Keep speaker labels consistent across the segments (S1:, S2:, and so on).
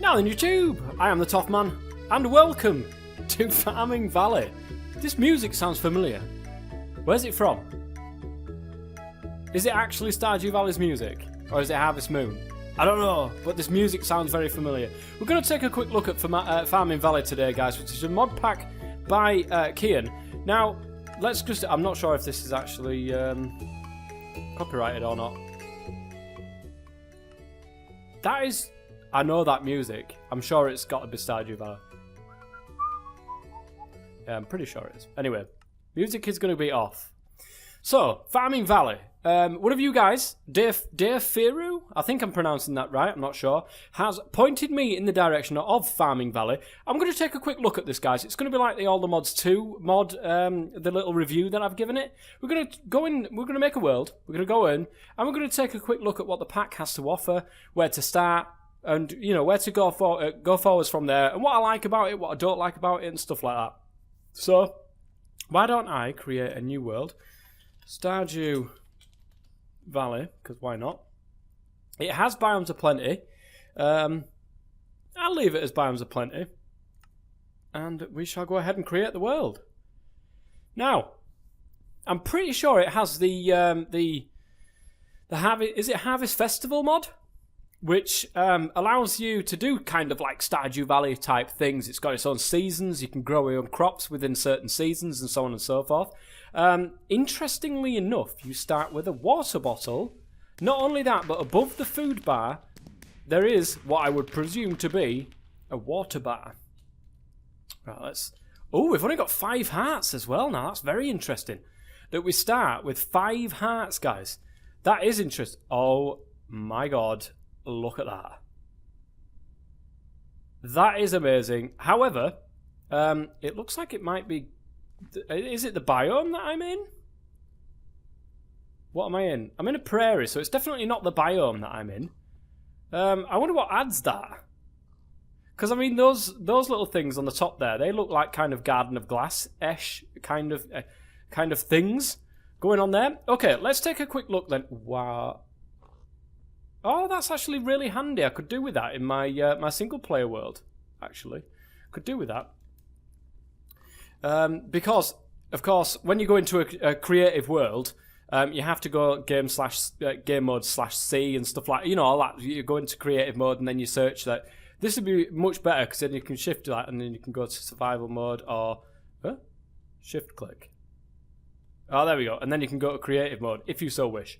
S1: Now in YouTube, I am the TOFF man, and welcome to Farming Valley. This music sounds familiar. Where's it from? Is it actually Stardew Valley's music? Or is it Harvest Moon? I don't know, but this music sounds very familiar. We're going to take a quick look at Farming Valley today, guys, which is a mod pack by Kian. Now, let's just... I'm not sure if this is actually copyrighted or not. That is... I know that music. I'm sure it's got to be Stardew Valley. Yeah, I'm pretty sure it is. Anyway, music is going to be off. So, Farming Valley. One of you guys, Defiru, I think I'm pronouncing that right, I'm not sure, has pointed me in the direction of Farming Valley. I'm going to take a quick look at this, guys. It's going to be like the All the Mods 2 mod, the little review that I've given it. We're going to go in, we're going to make a world, we're going to go in, and we're going to take a quick look at what the pack has to offer, where to start, and, you know, where to go forwards from there, and what I like about it, what I don't like about it, and stuff like that. So, why don't I create a new world? Stardew Valley, because why not? It has biomes aplenty. I'll leave it as biomes aplenty. And we shall go ahead and create the world. Now, I'm pretty sure it has the Harvest Festival mod? Which allows you to do kind of like Stardew Valley type things. It's got its own seasons. You can grow your own crops within certain seasons and so on and so forth. Interestingly enough, you start with a water bottle. Not only that, but above the food bar, there is what I would presume to be a water bar. Right, let's... Oh, we've only got 5 hearts as well now. That's very interesting. That we start with 5 hearts, guys. That is interesting. Oh, my God. Look at that. That is amazing. However, it looks like it might be... Is it the biome that I'm in? What am I in? I'm in a prairie, so it's definitely not the biome that I'm in. I wonder what adds that. Because, I mean, those little things on the top there, they look like kind of Garden of Glass-ish kind of things going on there. Okay, let's take a quick look then. Wow. Oh, that's actually really handy. I could do with that in my my single-player world, actually. Could do with that. Because, of course, when you go into a creative world, you have to go game mode /C and stuff like, you know, all that. You go into creative mode and then you search that. This would be much better because then you can shift that and then you can go to survival mode or shift click. Oh, there we go. And then you can go to creative mode if you so wish.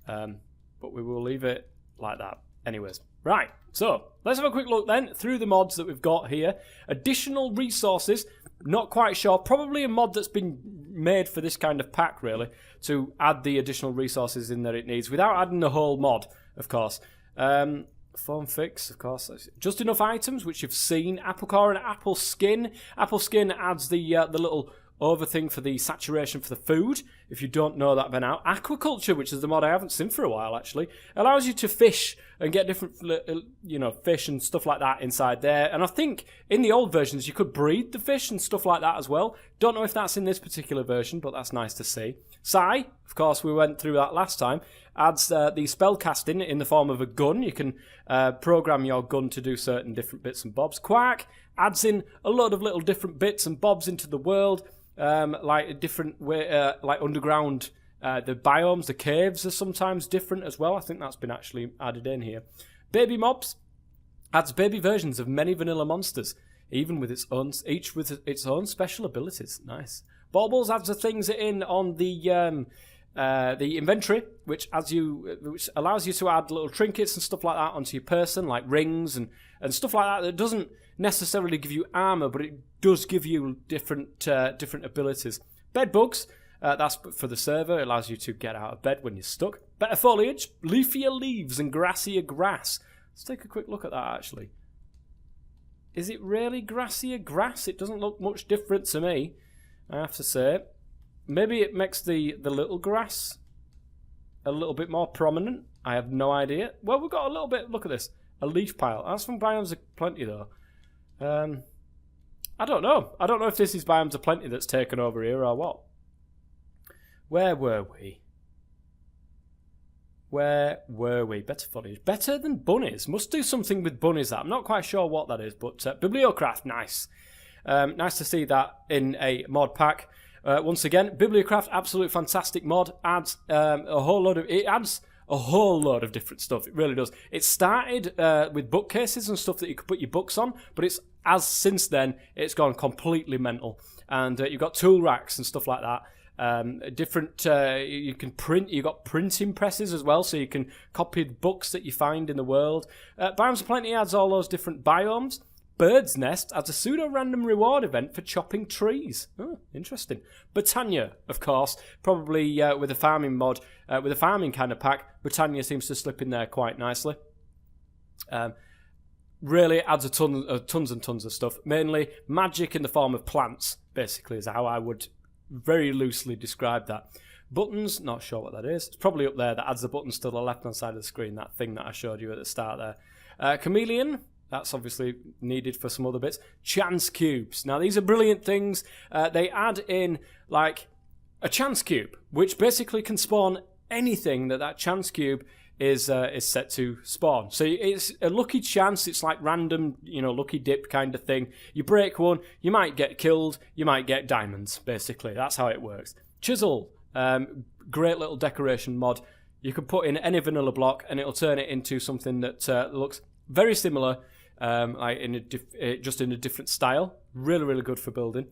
S1: But we will leave it like that. Anyways, right. So let's have a quick look then through the mods that we've got here. Additional resources. Not quite sure. Probably a mod that's been made for this kind of pack, really, to add the additional resources in that it needs without adding the whole mod, of course. Foam fix, of course. Just enough items, which you've seen. Apple core and apple skin. Apple skin adds the little over thing for the saturation for the food, if you don't know that by now. Aquaculture, which is the mod I haven't seen for a while, actually, allows you to fish and get different, you know, fish and stuff like that inside there. And I think in the old versions you could breed the fish and stuff like that as well. Don't know if that's in this particular version, but that's nice to see. Sai, of course, we went through that last time, adds the spell casting in the form of a gun. You can program your gun to do certain different bits and bobs. Quark adds in a lot of little different bits and bobs into the world. Like a different way, like underground, the biomes, the caves are sometimes different as well. I think that's been actually added in here. Baby mobs adds baby versions of many vanilla monsters, even with each with its own special abilities. Nice. Baubles adds the things in on the inventory, which allows you to add little trinkets and stuff like that onto your person, like rings and stuff like that. That doesn't necessarily give you armor, but it does give you different abilities. Bed bugs, that's for the server. It allows you to get out of bed when you're stuck. Better foliage, leafier leaves and grassier grass. Let's take a quick look at that, actually. Is it really grassier grass? It doesn't look much different to me, I have to say. Maybe it makes the little grass a little bit more prominent. I have no idea. Well, we've got a little bit, look at this. A leaf pile. That's from Biomes Aplenty, though. I don't know. I don't know if this is Biomes Aplenty that's taken over here or what. Where were we? Where were we? Better foliage. Better than bunnies. Must do something with bunnies, that. I'm not quite sure what that is, but Bibliocraft, nice. Nice to see that in a mod pack. Once again, Bibliocraft, absolute fantastic mod. Adds a whole load of different stuff. It really does. It started with bookcases and stuff that you could put your books on, but since then it's gone completely mental. And you've got tool racks and stuff like that. You can print. You've got printing presses as well, so you can copy the books that you find in the world. Biomes Aplenty adds all those different biomes. Bird's Nest adds a pseudo-random reward event for chopping trees. Oh, interesting. Britannia, of course, probably with a farming mod, with a farming kind of pack, Britannia seems to slip in there quite nicely. Really adds tons and tons of stuff. Mainly magic in the form of plants, basically, is how I would very loosely describe that. Buttons, not sure what that is. It's probably up there. That adds the buttons to the left-hand side of the screen, that thing that I showed you at the start there. Chameleon, that's obviously needed for some other bits. Chance cubes. Now, these are brilliant things. They add in, like, a chance cube, which basically can spawn anything that chance cube is set to spawn. So it's a lucky chance. It's like random, lucky dip kind of thing. You break one, you might get killed, you might get diamonds, basically. That's how it works. Chisel, great little decoration mod. You can put in any vanilla block and it'll turn it into something that looks very similar, just in a different style. Really, really good for building.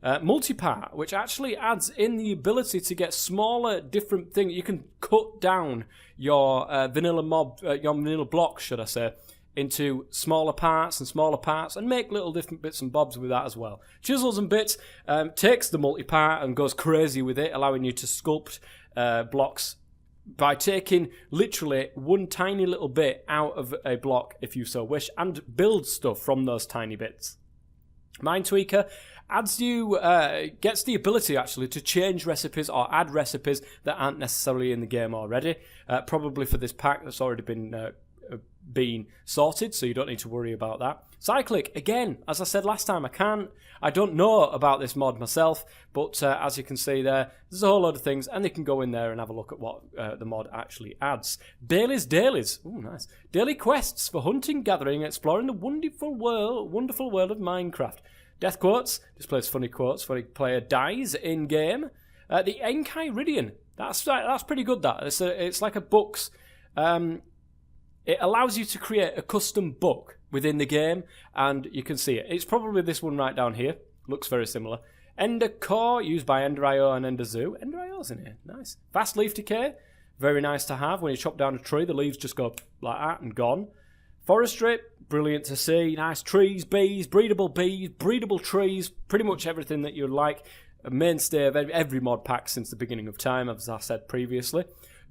S1: Multipart, which actually adds in the ability to get smaller, different things. You can cut down your vanilla block, should I say, into smaller parts and make little different bits and bobs with that as well. Chisels and Bits takes the multipart and goes crazy with it, allowing you to sculpt blocks by taking literally one tiny little bit out of a block, if you so wish, and build stuff from those tiny bits. Mind Tweaker gets the ability actually to change recipes or add recipes that aren't necessarily in the game already. Probably for this pack that's already been sorted, so you don't need to worry about that. Cyclic, again, as I said last time, I don't know about this mod myself, but as you can see there's a whole load of things, and they can go in there and have a look at what the mod actually adds. Bailey's Dailies, ooh, nice. Daily quests for hunting, gathering, exploring the wonderful world of Minecraft. Death quotes, displays funny quotes when a player dies in game. The Enchiridion, that's pretty good. That it's like a books. It allows you to create a custom book within the game, and you can see it. It's probably this one right down here. Looks very similar. Ender Core, used by Ender.io and Ender Zoo. Ender.io's in here. Nice. Fast leaf decay. Very nice to have. When you chop down a tree, the leaves just go like that and gone. Forestry, brilliant to see. Nice trees, breedable trees. Pretty much everything that you'd like. A mainstay of every mod pack since the beginning of time, as I said previously.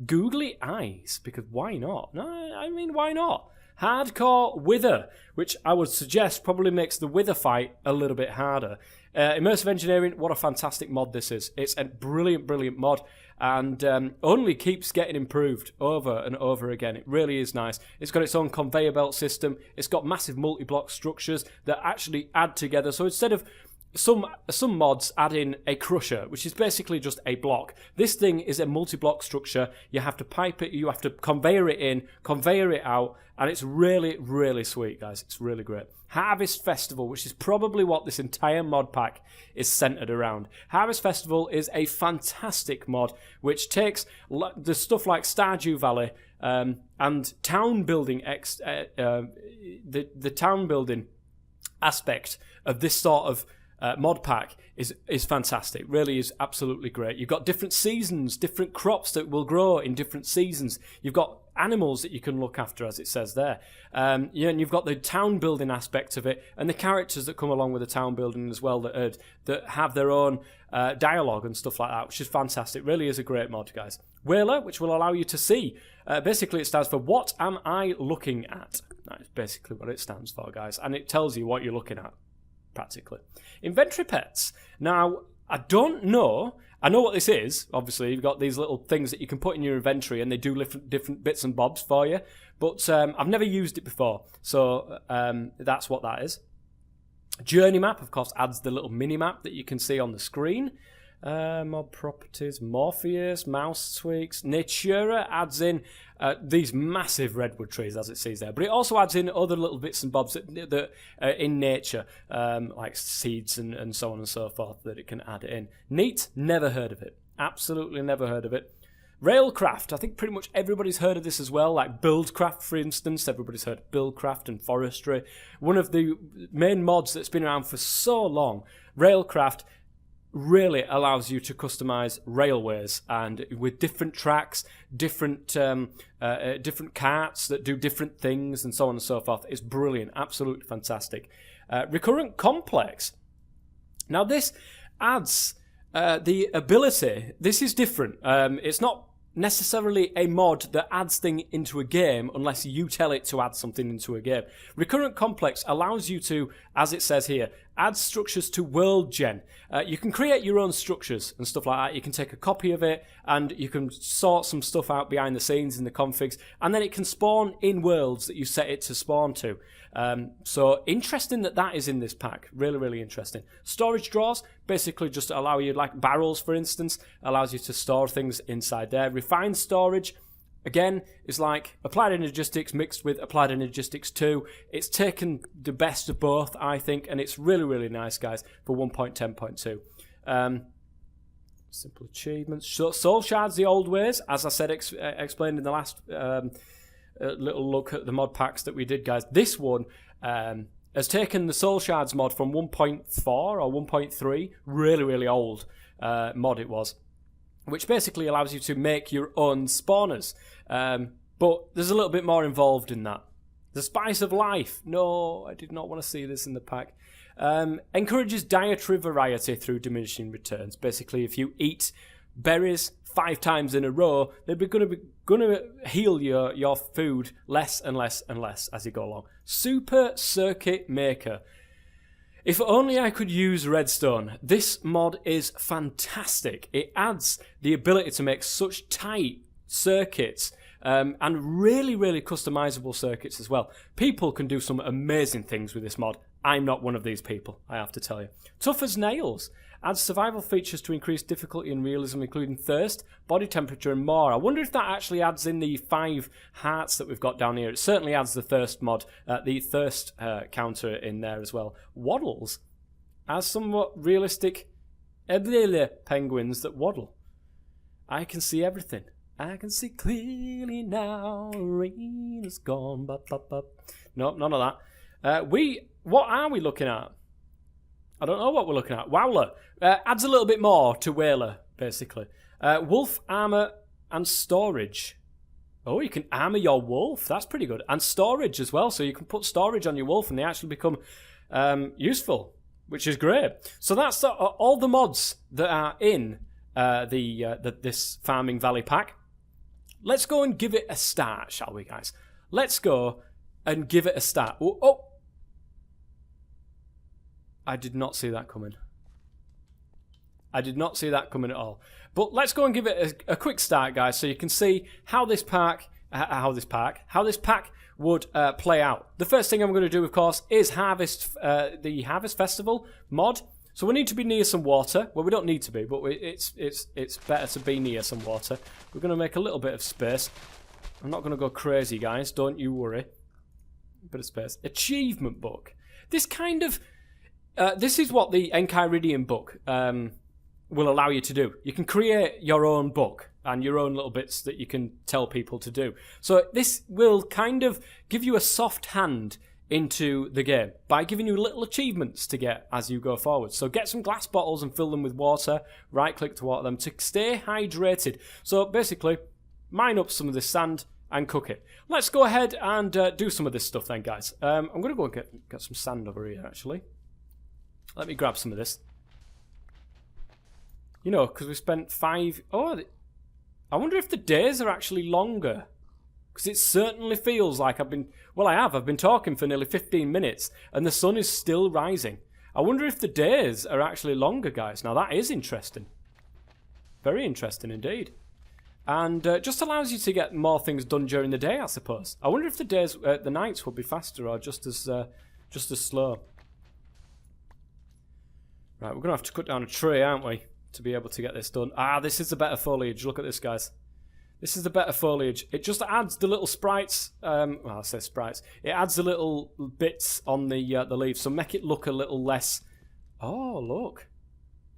S1: Googly eyes, because why not? No, I mean, why not? Hardcore Wither, which I would suggest probably makes the Wither fight a little bit harder. Immersive Engineering, what a fantastic mod this is. It's a brilliant, brilliant mod, and only keeps getting improved over and over again. It really is nice. It's got its own conveyor belt system. It's got massive multi-block structures that actually add together. So instead of some mods add in a crusher, which is basically just a block. This thing is a multi-block structure. You have to pipe it, you have to conveyor it in, conveyor it out, and it's really, really sweet, guys. It's really great. Harvest Festival, which is probably what this entire mod pack is centered around. Harvest Festival is a fantastic mod, which takes the stuff like Stardew Valley and town building, the town building aspect of this sort of mod pack is fantastic. Really is absolutely great. You've got different seasons, different crops that will grow in different seasons. You've got animals that you can look after, as it says there. And you've got the town building aspect of it, and the characters that come along with the town building as well that have their own dialogue and stuff like that, which is fantastic. Really is a great mod, guys. Whaler, which will allow you to see. Basically, it stands for What Am I Looking At? That is basically what it stands for, guys. And it tells you what you're looking at, practically. Inventory pets. Now, I don't know. I know what this is. Obviously, you've got these little things that you can put in your inventory, and they do different bits and bobs for you. But I've never used it before, so that's what that is. Journey map, of course, adds the little mini map that you can see on the screen. Mod properties, Morpheus, mouse tweaks. Natura adds in these massive redwood trees, as it sees there, but it also adds in other little bits and bobs that in nature, like seeds and so on and so forth, that it can add in. Neat, never heard of it. Absolutely never heard of it. Railcraft, I think pretty much everybody's heard of this as well, like Buildcraft, for instance. Everybody's heard of Buildcraft and Forestry. One of the main mods that's been around for so long. Railcraft really allows you to customize railways, and with different tracks, different carts that do different things, and so on and so forth. It's brilliant, absolutely fantastic. Recurrent complex. Now this adds the ability. This is different. It's not necessarily a mod that adds things into a game unless you tell it to add something into a game. Recurrent complex allows you to, as it says here, add structures to world gen. You can create your own structures and stuff like that. You can take a copy of it and you can sort some stuff out behind the scenes in the configs, and then it can spawn in worlds that you set it to spawn to. So interesting that is in this pack. Really, really interesting. Storage drawers basically just allow you, like barrels for instance, allows you to store things inside there. Refined storage, again, is like Applied Energistics mixed with Applied Energistics 2. It's taken the best of both, I think, and it's really, really nice, guys, for 1.10.2. Simple achievements. Soul shards the old ways, as I said, explained in the last little look at the mod packs that we did, guys. This one has taken the soul shards mod from 1.4 or 1.3, really, really old mod it was, which basically allows you to make your own spawners. But there's a little bit more involved in that. The spice of life. No, I did not want to see this in the pack. Encourages dietary variety through diminishing returns. Basically, if you eat berries 5 times in a row, they're going to heal your food less and less and less as you go along. Super Circuit Maker. If only I could use redstone. This mod is fantastic. It adds the ability to make such tight circuits and really, really customizable circuits as well. People can do some amazing things with this mod. I'm not one of these people, I have to tell you. Tough as nails. Adds survival features to increase difficulty and realism, including thirst, body temperature, and more. I wonder if that actually adds in the 5 hearts that we've got down here. It certainly adds the thirst mod, the thirst counter in there as well. Waddles. Adds somewhat realistic penguins that waddle. I can see everything. I can see clearly now. Rain is gone. No, none of that. What are we looking at? I don't know what we're looking at. Wowler. Adds a little bit more to Whaler, basically. Wolf armor and storage. Oh, you can armor your wolf. That's pretty good. And storage as well. So you can put storage on your wolf and they actually become useful, which is great. So that's all the mods that are in this Farming Valley pack. Let's go and give it a start, shall we, guys? Let's go and give it a start. Oh. I did not see that coming. I did not see that coming at all. But let's go and give it a quick start, guys, so you can see how this pack would play out. The first thing I'm going to do, of course, is harvest the Harvest Festival mod. So we need to be near some water. Well, we don't need to be, but it's better to be near some water. We're going to make a little bit of space. I'm not going to go crazy, guys. Don't you worry. A bit of space. Achievement book. This kind of... this is what the Enchiridion book will allow you to do. You can create your own book and your own little bits that you can tell people to do. So this will kind of give you a soft hand into the game by giving you little achievements to get as you go forward. So get some glass bottles and fill them with water. Right-click to water them to stay hydrated. So basically, mine up some of this sand and cook it. Let's go ahead and do some of this stuff then, guys. I'm going to go and get some sand over here, actually. Let me grab some of this. You know, because we spent 5... Oh, I wonder if the days are actually longer. Because it certainly feels like I've been... Well, I have. I've been talking for nearly 15 minutes, and the sun is still rising. I wonder if the days are actually longer, guys. Now, that is interesting. Very interesting indeed. And just allows you to get more things done during the day, I suppose. I wonder if the nights will be faster or just as slow. Right, we're going to have to cut down a tree, aren't we, to be able to get this done. Ah, this is the better foliage. Look at this, guys. This is the better foliage. It just adds the little sprites. Well, I say sprites. It adds the little bits on the leaves, so make it look a little less. Oh, look!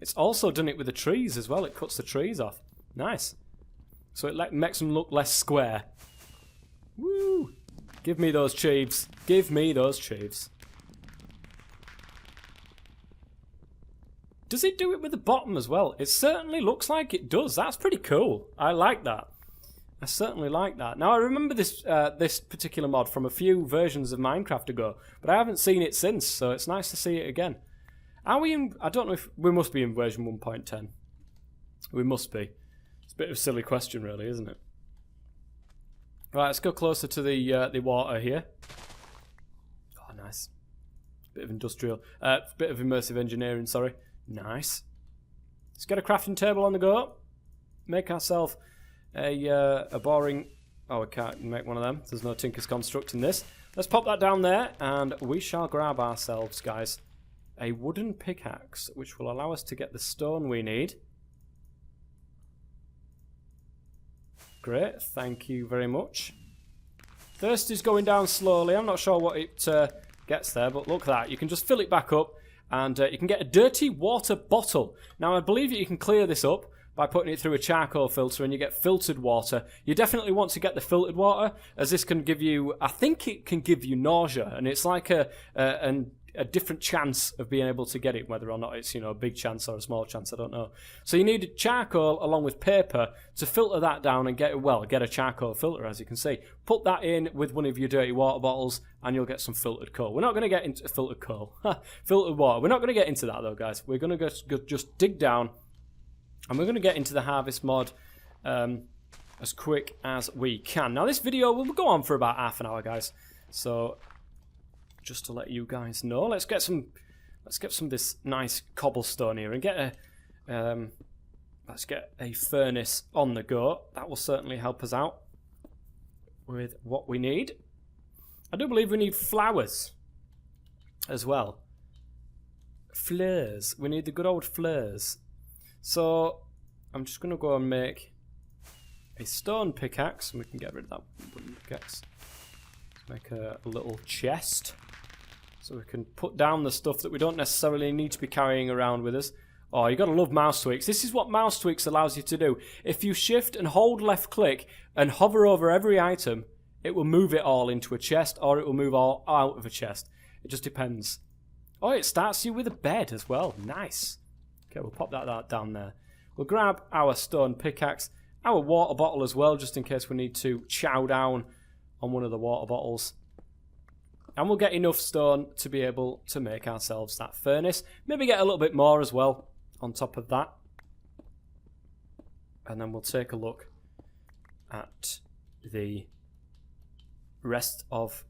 S1: It's also done it with the trees as well. It cuts the trees off. Nice. So it makes them look less square. Woo! Give me those chiefs. Give me those chiefs. Does it do it with the bottom as well? It certainly looks like it does. That's pretty cool. I like that. I certainly like that. Now, I remember this this particular mod from a few versions of Minecraft ago, but I haven't seen it since, so it's nice to see it again. Are we in... I don't know if... We must be in version 1.10. We must be. It's a bit of a silly question, really, isn't it? Right, let's go closer to the water here. Oh, nice. Bit of industrial... bit of immersive engineering, sorry. Nice. Let's get a crafting table on the go. Make ourselves a boring... Oh, we can't make one of them. There's no Tinker's Construct in this. Let's pop that down there, and we shall grab ourselves, guys, a wooden pickaxe, which will allow us to get the stone we need. Great, thank you very much. Thirst is going down slowly. I'm not sure what it gets there, but look at that. You can just fill it back up, and you can get a dirty water bottle. Now, I believe that you can clear this up by putting it through a charcoal filter, and you get filtered water. You definitely want to get the filtered water, as this can give you... I think it can give you nausea, and it's like a different chance of being able to get it, whether or not it's, you know, a big chance or a small chance, I don't know. So you need charcoal along with paper to filter that down and get a charcoal filter, as you can see. Put that in with one of your dirty water bottles and you'll get some filtered coal. We're not going to get into filtered coal. Filtered water. We're not going to get into that though, guys. We're going to just dig down and we're going to get into the harvest mod as quick as we can. Now this video will go on for about half an hour, guys. So... just to let you guys know, let's get some of this nice cobblestone here and get let's get a furnace on the go. That will certainly help us out with what we need. I do believe we need flowers as well. Fleurs. We need the good old fleurs. So I'm just going to go and make a stone pickaxe, and we can get rid of that wooden pickaxe. Let's make a little chest. So we can put down the stuff that we don't necessarily need to be carrying around with us. Oh, you gotta love mouse tweaks. This is what mouse tweaks allows you to do. If you shift and hold left click and hover over every item, it will move it all into a chest, or it will move all out of a chest. It just depends. Oh, it starts you with a bed as well. Nice. Okay, we'll pop that down there. We'll grab our stone pickaxe, our water bottle as well, just in case we need to chow down on one of the water bottles. And we'll get enough stone to be able to make ourselves that furnace. Maybe get a little bit more as well on top of that. And then we'll take a look at the rest of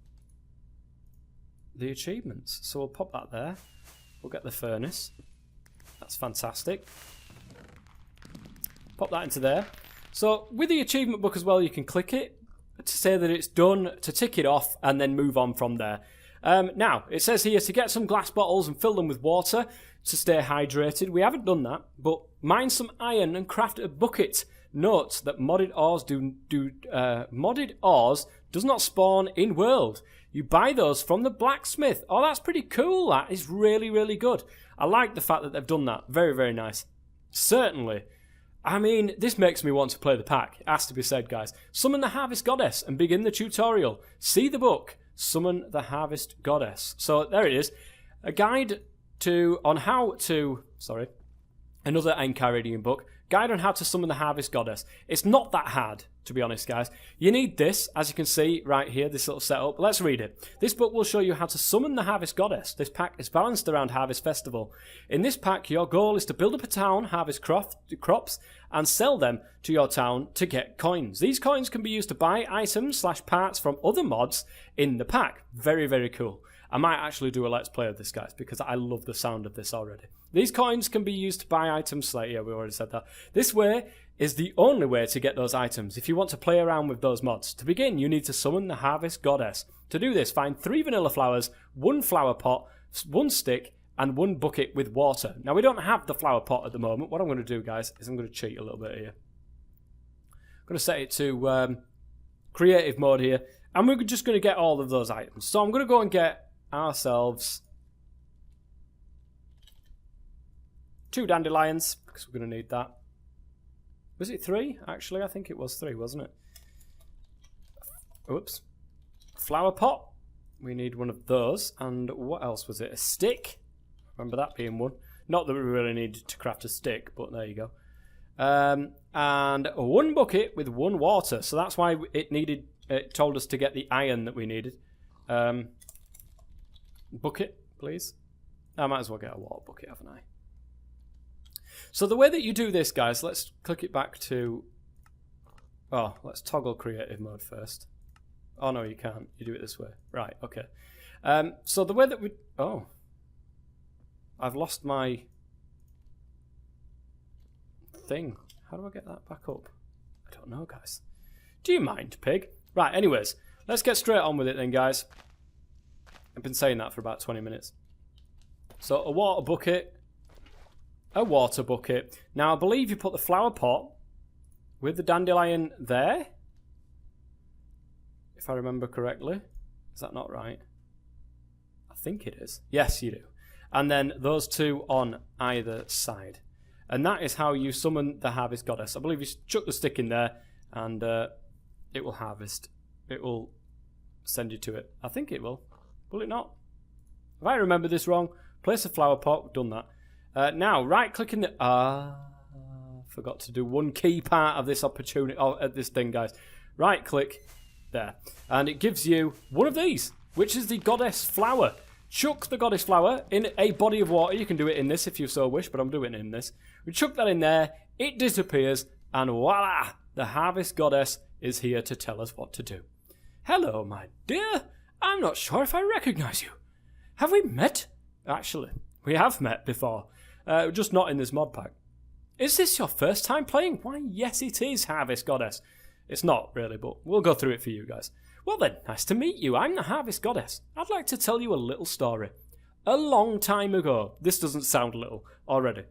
S1: the achievements. So we'll pop that there. We'll get the furnace. That's fantastic. Pop that into there. So with the achievement book as well, you can click it to say that it's done, to tick it off, and then move on from there. Now, it says here to get some glass bottles and fill them with water to stay hydrated. We haven't done that, but mine some iron and craft a bucket. Note that modded ores does not spawn in world. You buy those from the blacksmith. Oh, that's pretty cool. That is really, really good. I like the fact that they've done that. Very, very nice. Certainly. I mean, this makes me want to play the pack. It has to be said, guys. Summon the Harvest Goddess and begin the tutorial. See the book, Summon the Harvest Goddess. So there it is. A guide on how to... Sorry. Another Enchiridion book. Guide on how to summon the Harvest Goddess. It's not that hard, to be honest, guys. You need this, as you can see right here, this little setup. Let's read it. This book will show you how to summon the Harvest Goddess. This pack is balanced around Harvest Festival. In this pack, your goal is to build up a town, harvest crops, and sell them to your town to get coins. These coins can be used to buy items / parts from other mods in the pack. Very, very cool. I might actually do a let's play of this, guys, because I love the sound of this already. These coins can be used to buy items yeah, we already said that. This way is the only way to get those items if you want to play around with those mods. To begin, you need to summon the Harvest Goddess. To do this, find 3 vanilla flowers, 1 flower pot, 1 stick, and 1 bucket with water. Now, we don't have the flower pot at the moment. What I'm going to do, guys, is I'm going to cheat a little bit here. I'm going to set it to creative mode here, and we're just going to get all of those items. So I'm going to go and get ourselves 2 dandelions, because we're going to need that. Was it 3? Actually, I think it was 3, wasn't it? Oops. Flower pot. We need 1 of those. And what else was it? A stick. Remember that being 1. Not that we really needed to craft a stick, but there you go. And 1 bucket with 1 water. So that's why it told us to get the iron that we needed. Bucket, please. I might as well get a water bucket, haven't I? So the way that you do this, guys, let's click it back to... Oh, let's toggle creative mode first. Oh, no, you can't. You do it this way. Right, okay. So the way that we... Oh. I've lost my thing. How do I get that back up? I don't know, guys. Do you mind, pig? Right, anyways. Let's get straight on with it then, guys. I've been saying that for about 20 minutes. So, a water bucket... A water bucket. Now, I believe you put the flower pot with the dandelion there. If I remember correctly. Is that not right? I think it is. Yes, you do. And then those 2 on either side. And that is how you summon the harvest goddess. I believe you chuck the stick in there and it will harvest. It will send you to it. I think it will. Will it not? If I remember this wrong, place a flower pot. We've done that. Now, right-click in the... forgot to do 1 key part of this opportunity... Oh, this thing, guys. Right-click there. And it gives you 1 of these, which is the goddess flower. Chuck the goddess flower in a body of water. You can do it in this if you so wish, but I'm doing it in this. We chuck that in there. It disappears. And voila! The harvest goddess is here to tell us what to do. Hello, my dear. I'm not sure if I recognize you. Have we met? Actually, we have met before. Just not in this mod pack. Is this your first time playing? Why, yes it is, Harvest Goddess. It's not, really, but we'll go through it for you guys. Well then, nice to meet you. I'm the Harvest Goddess. I'd like to tell you a little story. A long time ago. This doesn't sound little already.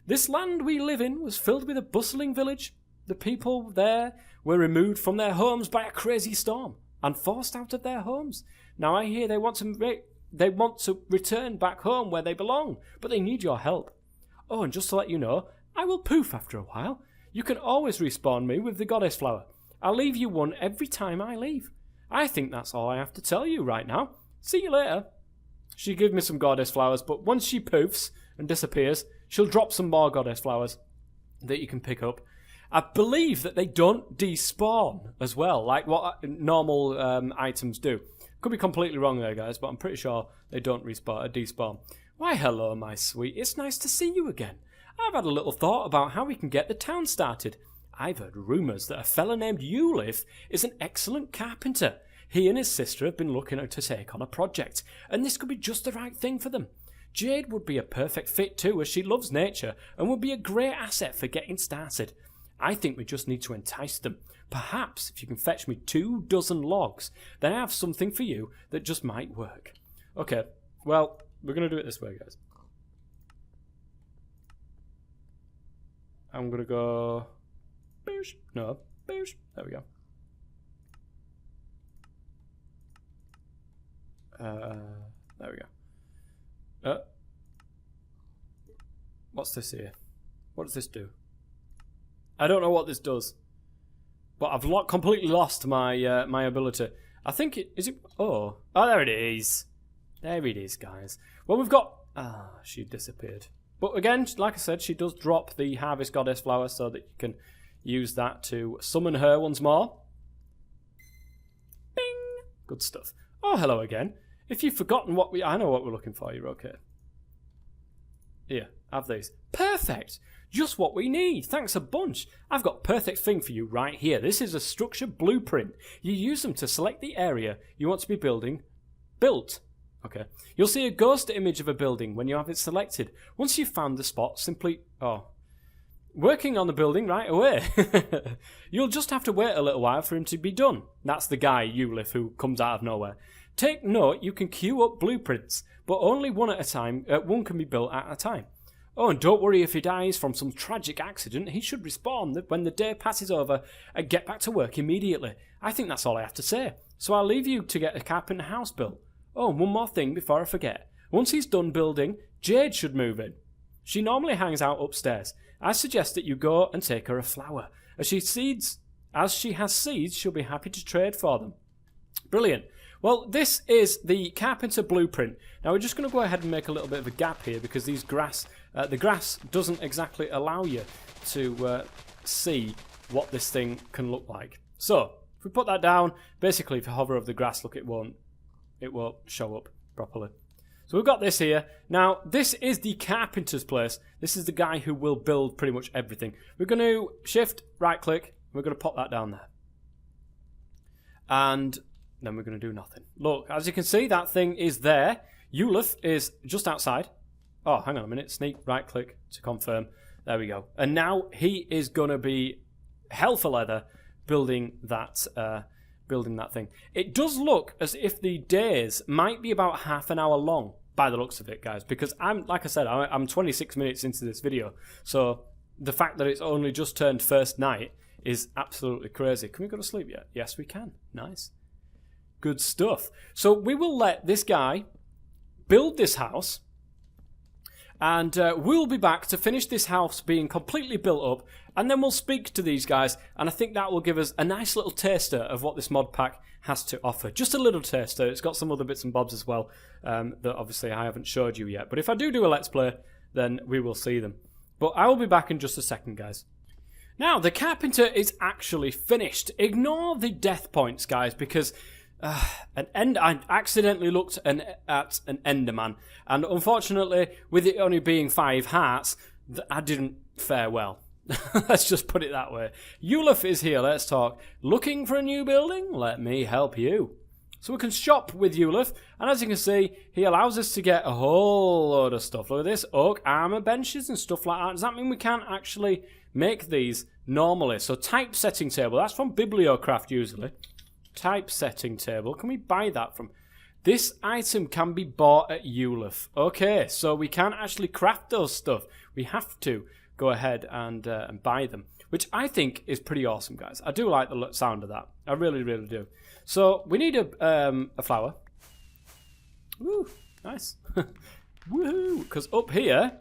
S1: This land we live in was filled with a bustling village. The people there were removed from their homes by a crazy storm and forced out of their homes. Now I hear they want to return back home where they belong, but they need your help. Oh, and just to let you know, I will poof after a while. You can always respawn me with the goddess flower. I'll leave you 1 every time I leave. I think that's all I have to tell you right now. See you later. She gave me some goddess flowers, but once she poofs and disappears, she'll drop some more goddess flowers that you can pick up. I believe that they don't despawn as well, like what normal items do. Could be completely wrong there, guys, but I'm pretty sure they don't despawn. Why, hello, my sweet. It's nice to see you again. I've had a little thought about how we can get the town started. I've heard rumours that a fella named Ulif is an excellent carpenter. He and his sister have been looking to take on a project, and this could be just the right thing for them. Jade would be a perfect fit too, as she loves nature and would be a great asset for getting started. I think we just need to entice them. Perhaps if you can fetch me 24 logs, then I have something for you that just might work. Okay, well, we're going to do it this way, guys. I'm going to go... No, there we go. There we go. What's this here? What does this do? I don't know what this does, but I've completely lost my my ability. I think it is it. Oh, there it is. There it is, guys. Well, we've got. She disappeared. But again, like I said, she does drop the Harvest Goddess flower so that you can use that to summon her once more. Bing! Good stuff. Oh, hello again. If you've forgotten what I know what we're looking for. You're okay. Here, have these. Perfect! Just what we need. Thanks a bunch. I've got perfect thing for you right here. This is a structure blueprint. You use them to select the area you want to be built. Okay. You'll see a ghost image of a building when you have it selected. Once you've found the spot, simply... Working on the building right away. You'll just have to wait a little while for him to be done. That's the guy, Ulif, who comes out of nowhere. Take note, you can queue up blueprints, but only one at a time. One can be built at a time. Oh, and don't worry if he dies from some tragic accident. He should respawn when the day passes over and get back to work immediately. I think that's all I have to say. So I'll leave you to get a carpenter house built. Oh, and one more thing before I forget. Once he's done building, Jade should move in. She normally hangs out upstairs. I suggest that you go and take her a flower. As she has seeds, she'll be happy to trade for them. Brilliant. Well, this is the carpenter blueprint. Now we're just going to go ahead and make a little bit of a gap here because the grass doesn't exactly allow you to see what this thing can look like. So if we put that down, basically if you hover over the grass, look, it won't show up properly. So we've got this here. Now this is the carpenter's place. This is the guy who will build pretty much everything. We're going to shift right click. We're going to pop that down there. And then we're going to do nothing. Look, as you can see, that thing is there. Ulf is just outside. Oh, hang on a minute. Sneak right click to confirm. There we go. And now he is going to be hell for leather building that thing. It does look as if the days might be about half an hour long by the looks of it, guys, because like I said, I'm 26 minutes into this video. So the fact that it's only just turned first night is absolutely crazy. Can we go to sleep yet? Yes, we can. Nice. Good stuff. So we will let this guy build this house, and we'll be back to finish this house being completely built up, and then we'll speak to these guys, and I think that will give us a nice little taster of what this mod pack has to offer. Just a little taster. It's got some other bits and bobs as well that obviously I haven't showed you yet. But if I do a Let's Play, then we will see them. But I will be back in just a second, guys. Now, the carpenter is actually finished. Ignore the death points, guys, because I accidentally looked at an Enderman, and unfortunately, with it only being 5 hearts, I didn't fare well. Let's just put it that way. Ulf is here, let's talk. Looking for a new building? Let me help you. So we can shop with Ulf, and as you can see, he allows us to get a whole load of stuff. Look at this, oak armor benches and stuff like that. Does that mean we can't actually make these normally? So typesetting table, that's from Bibliocraft usually. Typesetting table, can we buy that from? This item can be bought at Ulf. Okay, so we can't actually craft those stuff. We have to go ahead and buy them, which I think is pretty awesome, guys. I do like the sound of that. I really, really do. So we need a flower. Woo, nice. Woohoo! Because up here,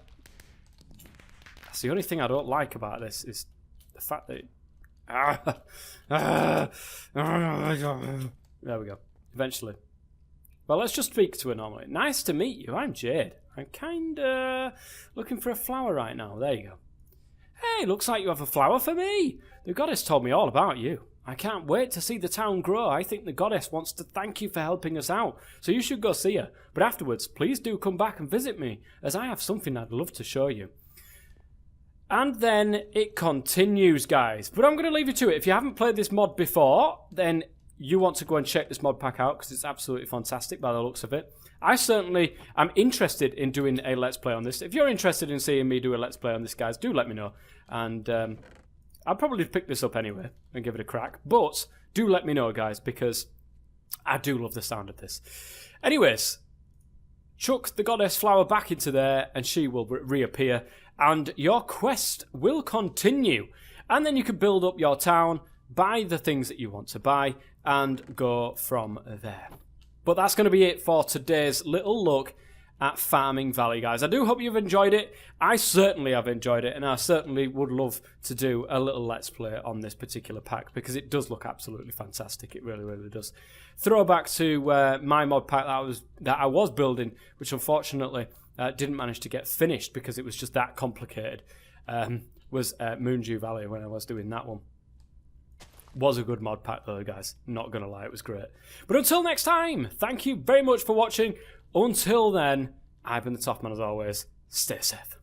S1: that's the only thing I don't like about this is the fact that there we go. Eventually. Well, let's just speak to her normally. Nice to meet you. I'm Jade. I'm kinda looking for a flower right now. There you go. Hey, looks like you have a flower for me. The goddess told me all about you. I can't wait to see the town grow. I think the goddess wants to thank you for helping us out, so you should go see her. But afterwards, please do come back and visit me, as I have something I'd love to show you. And then it continues, guys. But I'm going to leave you to it. If you haven't played this mod before, then you want to go and check this mod pack out, because it's absolutely fantastic by the looks of it. I certainly am interested in doing a Let's Play on this. If you're interested in seeing me do a Let's Play on this, guys, do let me know. And I'll probably pick this up anyway and give it a crack. But do let me know, guys, because I do love the sound of this. Anyways, chuck the goddess flower back into there and she will reappear. And your quest will continue. And then you can build up your town, buy the things that you want to buy, and go from there. But that's going to be it for today's little look at Farming Valley, guys. I do hope you've enjoyed it. I certainly have enjoyed it, and I certainly would love to do a little Let's Play on this particular pack, because it does look absolutely fantastic. It really, really does. Throwback to my mod pack that I was building, which unfortunately didn't manage to get finished because it was just that complicated, was Moondew Valley when I was doing that one. Was a good mod pack though, guys. Not gonna lie, it was great. But until next time, thank you very much for watching. Until then, I've been the Toff Man as always. Stay safe.